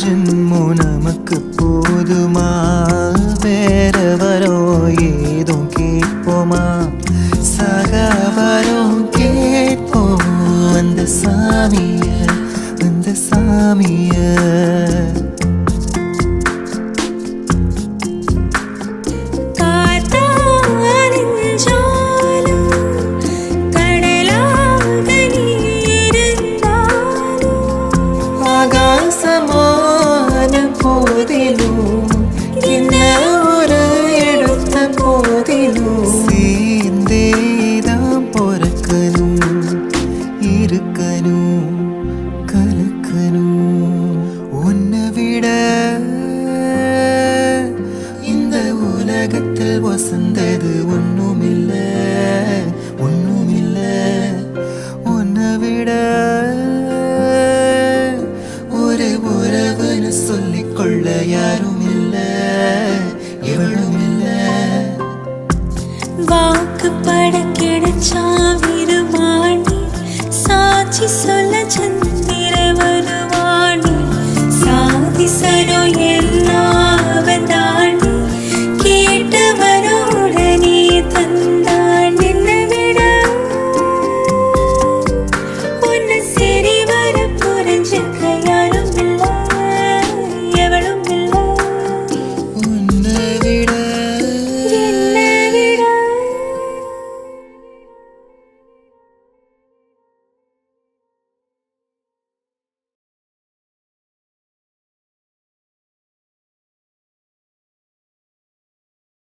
ஜென்மோ நமக்கு போதுமா? வேற வரோம் ஏதும் கேட்போமா? சகவரம் கேட்போம் அந்த சாமிய, அந்த சாமிய. ஆகாசமான போதிலும் என்ன ஒரு எடுத்த போதிலும் சேர்ந்தேதான் பொறக்கணும், இருக்கணும், கலக்கணும். உன்னை விட இந்த உலகத்தில் வசந்தது ஒண்ணுமில்ல, ஒண்ணுமில்ல. உன்னை விட உறவுன்னு சொல்லிக்கொள்ள யாரும் இல்ல, எவளும் இல்ல. வாக்குப்பட கிடைச்சா விருமாண்டி சாட்சி சொல்ல